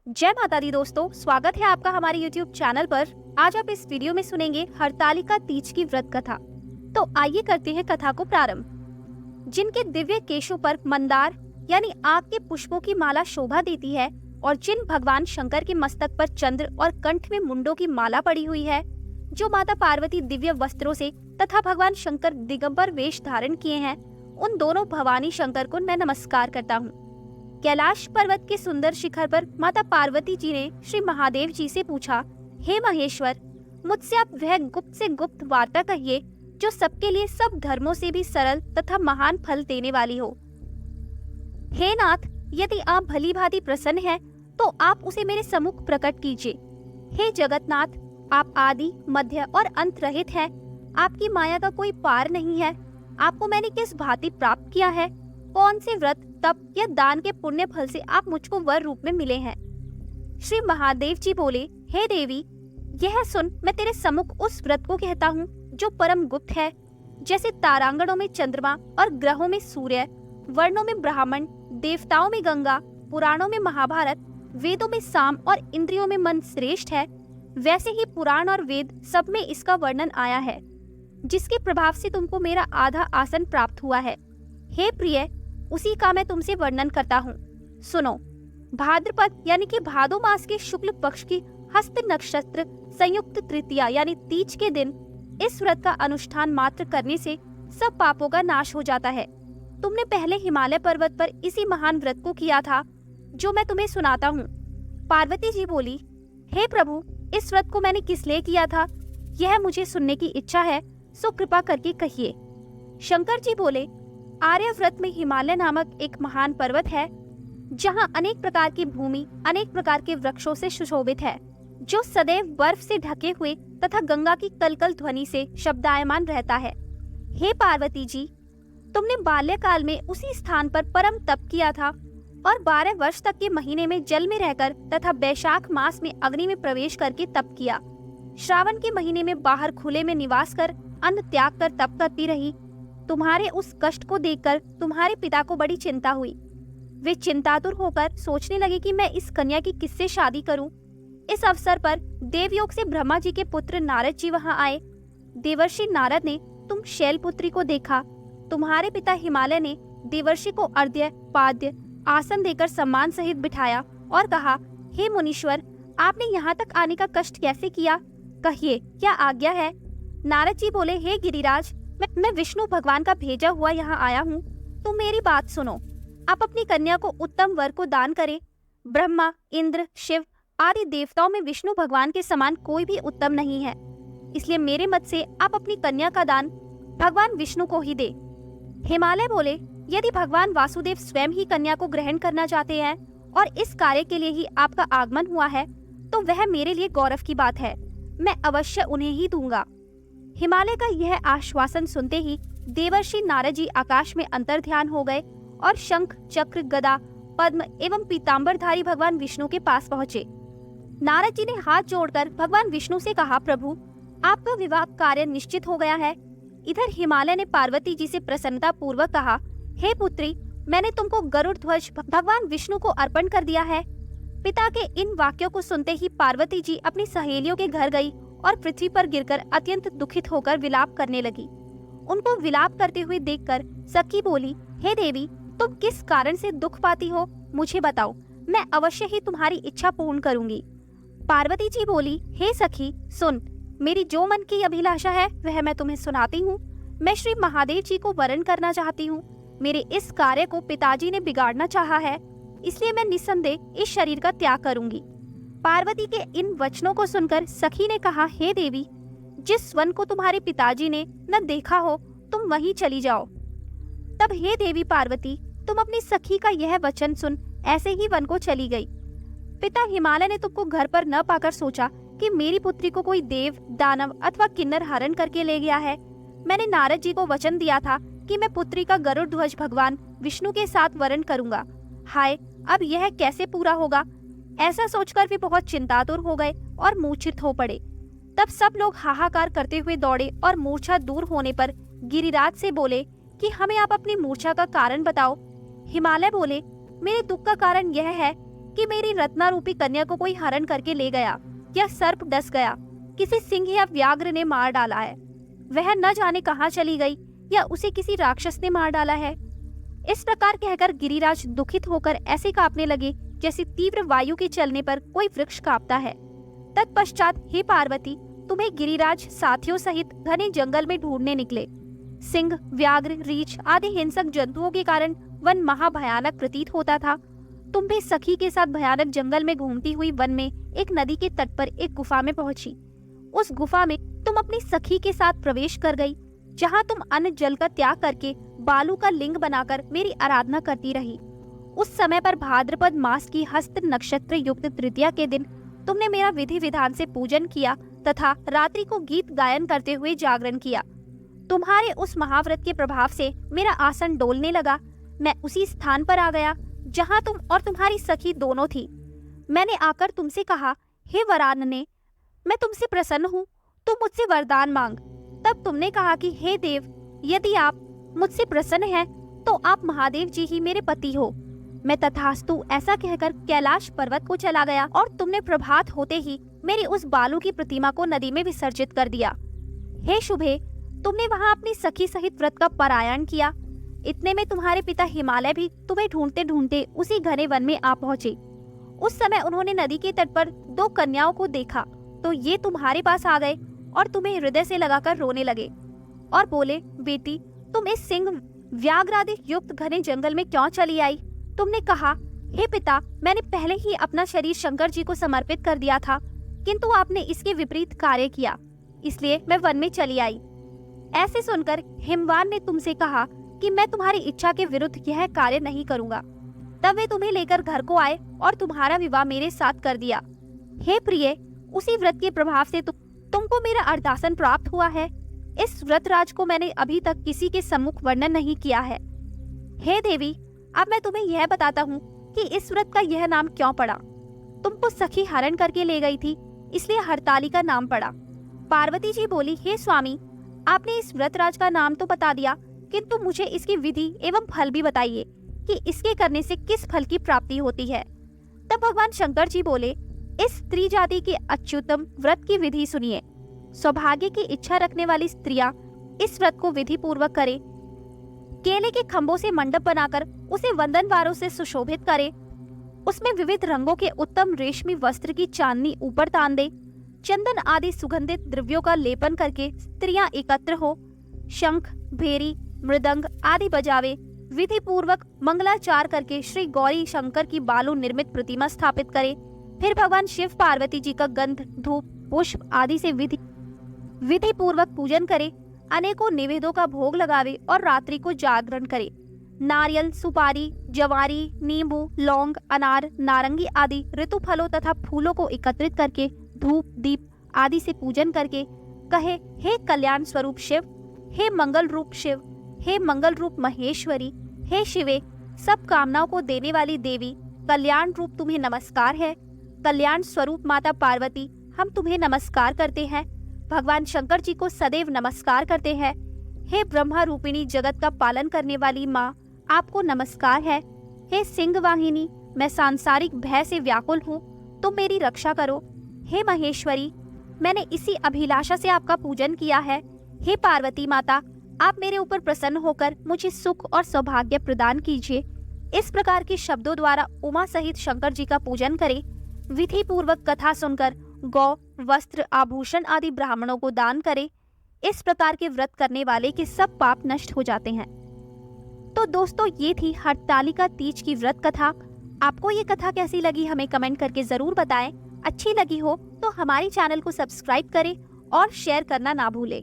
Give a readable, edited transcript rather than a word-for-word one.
जय माता दी दोस्तों, स्वागत है आपका हमारे YouTube चैनल पर। आज आप इस वीडियो में सुनेंगे हरतालिका तीज की व्रत कथा। तो आइए करते हैं कथा को प्रारंभ। जिनके दिव्य केशों पर मंदार यानी आग के पुष्पों की माला शोभा देती है और जिन भगवान शंकर के मस्तक पर चंद्र और कंठ में मुंडों की माला पड़ी हुई है, जो माता पार्वती दिव्य वस्त्रों से तथा भगवान शंकर दिगंबर वेश धारण किए हैं, उन दोनों भवानी शंकर को मैं नमस्कार करता हूँ। कैलाश पर्वत के सुंदर शिखर पर माता पार्वती जी ने श्री महादेव जी से पूछा, हे महेश्वर, मुझसे आप वह गुप्त से गुप्त वार्ता कहिए जो सबके लिए सब धर्मों से भी सरल तथा महान फल देने वाली हो। हे नाथ, यदि आप भली भांति प्रसन्न हैं, तो आप उसे मेरे सम्मुख प्रकट कीजिए। हे जगतनाथ, आप आदि मध्य और अंत रहित हैं। आपकी माया का कोई पार नहीं है। आपको मैंने किस भांति प्राप्त किया है? कौन से व्रत तप या दान के पुण्य फल से आप मुझको वर रूप में मिले हैं? श्री महादेव जी बोले, हे देवी, यह सुन, मैं तेरे सम्मुख उस व्रत को कहता हूँ जो परम गुप्त है। जैसे तारांगणों में चंद्रमा और ग्रहों में सूर्य, वर्णों में ब्राह्मण, देवताओं में गंगा, पुराणों में महाभारत, वेदों में साम और इंद्रियों में मन श्रेष्ठ है, वैसे ही पुराण और वेद सब में इसका वर्णन आया है, जिसके प्रभाव से तुमको मेरा आधा आसन प्राप्त हुआ है। हे प्रिय, उसी का मैं तुमसे वर्णन करता हूँ। सुनो। भाद्रपद यानी कि भादो मास के शुक्ल पक्ष की हस्त नक्षत्र संयुक्त तृतीया यानी तीज के दिन इस व्रत का अनुष्ठान मात्र करने से सब पापों का नाश हो जाता है। तुमने पहले हिमालय पर्वत पर इसी महान व्रत को किया था, जो मैं तुम्हें सुनाता हूँ। पार्वती जी बोली, हे प्रभु, इस व्रत को मैंने किस लिए किया था, यह मुझे सुनने की इच्छा है, सो कृपा करके कहिए। शंकर जी बोले, आर्यव्रत में हिमालय नामक एक महान पर्वत है, जहाँ अनेक प्रकार की भूमि अनेक प्रकार के वृक्षों से सुशोभित है, जो सदैव बर्फ से ढके हुए तथा गंगा की कलकल ध्वनि से शब्दायमान रहता है। हे पार्वती जी, तुमने बाल्यकाल में उसी स्थान पर परम तप किया था और 12 वर्ष तक के महीने में जल में रहकर तथा बैशाख मास में अग्नि में प्रवेश करके तप किया। श्रावण के महीने में बाहर खुले में निवास कर अन्न त्याग कर तप करती रही। तुम्हारे उस कष्ट को देखकर तुम्हारे पिता को बड़ी चिंता हुई। वे चिंतातुर होकर सोचने लगे कि मैं इस कन्या की किससे शादी करूं। इस अवसर पर देवयोग से ब्रह्मा जी के पुत्र नारद जी वहां आए। देवर्षि नारद ने तुम शैलपुत्री को देखा। तुम्हारे पिता हिमालय ने देवर्षि को अर्घ्य पाद्य आसन देकर सम्मान सहित बिठाया और कहा, हे मुनीश्वर, आपने यहाँ तक आने का कष्ट कैसे किया? कहिए, क्या आज्ञा है? नारद जी बोले, हे गिरिराज, मैं विष्णु भगवान का भेजा हुआ यहाँ आया हूँ। तुम मेरी बात सुनो। आप अपनी कन्या को उत्तम वर को दान करें। ब्रह्मा, इंद्र, शिव आदि देवताओं में विष्णु भगवान के समान कोई भी उत्तम नहीं है। इसलिए मेरे मत से आप अपनी कन्या का दान भगवान विष्णु को ही दे। हिमालय बोले, यदि भगवान वासुदेव स्वयं ही कन्या को ग्रहण करना चाहते हैं और इस कार्य के लिए ही आपका आगमन हुआ है, तो वह मेरे लिए गौरव की बात है। मैं अवश्य उन्हें ही दूंगा। हिमालय का यह आश्वासन सुनते ही देवर्षि नारद जी आकाश में अंतर्ध्यान हो गए और शंख, चक्र, गदा, पद्म एवं पीतांबरधारी भगवान विष्णु के पास पहुँचे। नारद जी ने हाथ जोड़कर भगवान विष्णु से कहा, प्रभु, आपका विवाह कार्य निश्चित हो गया है। इधर हिमालय ने पार्वती जी से प्रसन्नता पूर्वक कहा, हे पुत्री, मैंने तुमको गरुड़ ध्वज भगवान विष्णु को अर्पण कर दिया है। पिता के इन वाक्यों को सुनते ही पार्वती जी अपनी सहेलियों के घर गई और पृथ्वी पर गिरकर अत्यंत दुखित होकर विलाप करने लगी। उनको विलाप करते हुए देखकर सखी बोली, हे देवी, तुम किस कारण से दुख पाती हो, मुझे बताओ, मैं अवश्य ही तुम्हारी इच्छा पूर्ण करूंगी। पार्वती जी बोली, हे सखी, सुन, मेरी जो मन की अभिलाषा है वह मैं तुम्हें सुनाती हूँ। मैं श्री महादेव जी को वरण करना चाहती हूँ। मेरे इस कार्य को पिताजी ने बिगाड़ना चाहा है, इसलिए मैं निस्संदेह इस शरीर का त्याग करूंगी। पार्वती के इन वचनों को सुनकर सखी ने कहा, हे देवी, जिस वन को तुम्हारे पिताजी ने न देखा हो, तुम वहीं चली जाओ। तब हे देवी पार्वती, तुम अपनी सखी का यह वचन सुन ऐसे ही वन को चली गई। पिता हिमालय ने तुमको घर पर न पाकर सोचा कि मेरी पुत्री को कोई देव, दानव अथवा किन्नर हरण करके ले गया है। मैंने नारद जी को वचन दिया था कि मैं पुत्री का गरुड़ ध्वज भगवान विष्णु के साथ वरण करूंगा। हाय, अब यह कैसे पूरा होगा? ऐसा सोचकर वे बहुत चिंतातुर हो गए और मूर्छित हो पड़े। तब सब लोग हाहाकार करते हुए दौड़े और मूर्छा दूर होने पर गिरिराज से बोले कि हमें आप अपनी मूर्छा का कारण बताओ। हिमालय बोले, मेरे दुख का कारण यह है कि मेरी रत्नारूपी कन्या को कोई हरण करके ले गया, या सर्प डस गया, किसी सिंह या व्याघ्र ने मार डाला है। वह न जाने कहाँ चली गई, या उसे किसी राक्षस ने मार डाला है। इस प्रकार कहकर गिरिराज दुखित होकर ऐसे कांपने लगे जैसे तीव्र वायु के चलने पर कोई वृक्ष कांपता है। तत्पश्चात हे पार्वती, तुम्हें गिरिराज साथियों सहित घने जंगल में ढूंढने निकले। सिंह, व्याघ्र, रीछ आदि हिंसक जंतुओं के कारण वन महाभयानक प्रतीत होता था। तुम भी सखी के साथ भयानक जंगल में घूमती हुई वन में एक नदी के तट पर एक गुफा में पहुंची। उस गुफा में तुम अपनी सखी के साथ प्रवेश कर गई, जहां तुम अन्न जल का त्याग करके बालू का लिंग बनाकर मेरी आराधना करती रही। उस समय पर भाद्रपद मास की हस्त नक्षत्र युक्त तृतीया के दिन तुमने मेरा विधि विधान से पूजन किया तथा रात्रि को गीत गायन करते हुए जागरण किया। तुम्हारे उस महाव्रत के प्रभाव से मेरा आसन डोलने लगा। मैं उसी स्थान पर आ गया जहाँ तुम और तुम्हारी सखी दोनों थी। मैंने आकर तुमसे कहा, हे वरानने, मैं तुमसे प्रसन्न हूँ, तुम मुझसे वरदान मांग। तब तुमने कहा कि हे देव, यदि आप मुझसे प्रसन्न हैं, तो आप महादेव जी ही मेरे पति हो। मैं तथास्तु ऐसा कहकर कैलाश पर्वत को चला गया और तुमने प्रभात होते ही मेरी उस बालू की प्रतिमा को नदी में विसर्जित कर दिया। हे शुभे, तुमने वहाँ अपनी सखी सहित व्रत का पारायण किया। इतने में तुम्हारे पिता हिमालय भी तुम्हें ढूंढते ढूंढते उसी घने वन में आ पहुँचे। उस समय उन्होंने नदी के तट पर 2 कन्याओं को देखा तो ये तुम्हारे पास आ गए और तुम्हें हृदय से लगाकर रोने लगे और बोले, बेटी, तुम इस सिंह व्याघ्रादि युक्त घने जंगल में क्यों चली आई? तुमने कहा, हे पिता, मैंने पहले ही अपना शरीर शंकर जी को समर्पित कर दिया था, किंतु आपने इसके विपरीत कार्य किया, इसलिए मैं वन में चली आई। ऐसे सुनकर हिमवान ने तुमसे कहा कि मैं तुम्हारी इच्छा के विरुद्ध यह कार्य नहीं करूंगा। तब वे तुम्हें लेकर घर को आए और तुम्हारा विवाह मेरे साथ कर दिया। हे प्रिय, उसी व्रत के प्रभाव से तुमको मेरा अर्धासन प्राप्त हुआ है। इस व्रतराज को मैंने अभी तक किसी के सम्मुख वर्णन नहीं किया है। हे देवी, अब मैं तुम्हें यह बताता हूँ कि इस व्रत का यह नाम क्यों पड़ा। तुमको सखी हरण करके ले गई थी, इसलिए हरतालिका नाम पड़ा। पार्वती जी बोली, हे स्वामी, आपने इस व्रतराज का नाम तो बता दिया, किंतु मुझे इसकी विधि एवं फल भी बताइए कि इसके करने से किस फल की प्राप्ति होती है। तब भगवान शंकर जी बोले, इस स्त्री जाति के अच्युतम व्रत की विधि सुनिए। सौभाग्य की इच्छा रखने वाली स्त्रियां इस व्रत को विधि पूर्वक करे। केले के खंभों से मंडप बनाकर उसे वंदनवारों से सुशोभित करे। उसमें विविध रंगों के उत्तम रेशमी वस्त्र की चांदनी ऊपर तान दे। चंदन आदि सुगंधित द्रव्यों का लेपन करके स्त्रियां एकत्र हो। शंख, भेरी, मृदंग आदि बजावे। विधि पूर्वक मंगलाचार करके श्री गौरी शंकर की बालू निर्मित प्रतिमा स्थापित करे। फिर भगवान शिव पार्वती जी का गंध, धूप, पुष्प आदि से विधि पूर्वक पूजन करे। अनेकों निवेदों का भोग लगावे और रात्रि को जागरण करे। नारियल, सुपारी, जवारी, नींबू, लौंग, अनार, नारंगी आदि ऋतु फलों तथा फूलों को एकत्रित करके धूप, दीप आदि से पूजन करके कहे, हे कल्याण स्वरूप शिव, हे मंगल रूप शिव, हे मंगल रूप महेश्वरी, हे शिवे, सब कामनाओं को देने वाली देवी, कल्याण रूप तुम्हें नमस्कार है। कल्याण स्वरूप माता पार्वती, हम तुम्हें नमस्कार करते हैं। भगवान शंकर जी को सदैव नमस्कार करते हैं। हे ब्रह्मा रूपिणी जगत का पालन करने वाली माँ, आपको नमस्कार है। हे सिंह वाहिनी, मैं सांसारिक भय से व्याकुल हूँ, तुम मेरी रक्षा करो। हे महेश्वरी, मैंने इसी अभिलाषा से आपका पूजन किया है। हे पार्वती माता, आप मेरे ऊपर प्रसन्न होकर मुझे सुख और सौभाग्य प्रदान कीजिए। इस प्रकार के शब्दों द्वारा उमा सहित शंकर जी का पूजन करें। विधि पूर्वक कथा सुनकर गौ, वस्त्र, आभूषण आदि ब्राह्मणों को दान करे। इस प्रकार के व्रत करने वाले के सब पाप नष्ट हो जाते हैं। तो दोस्तों, ये थी हरतालिका तीज की व्रत कथा। आपको ये कथा कैसी लगी हमें कमेंट करके जरूर बताएं। अच्छी लगी हो तो हमारे चैनल को सब्सक्राइब करें और शेयर करना ना भूलें।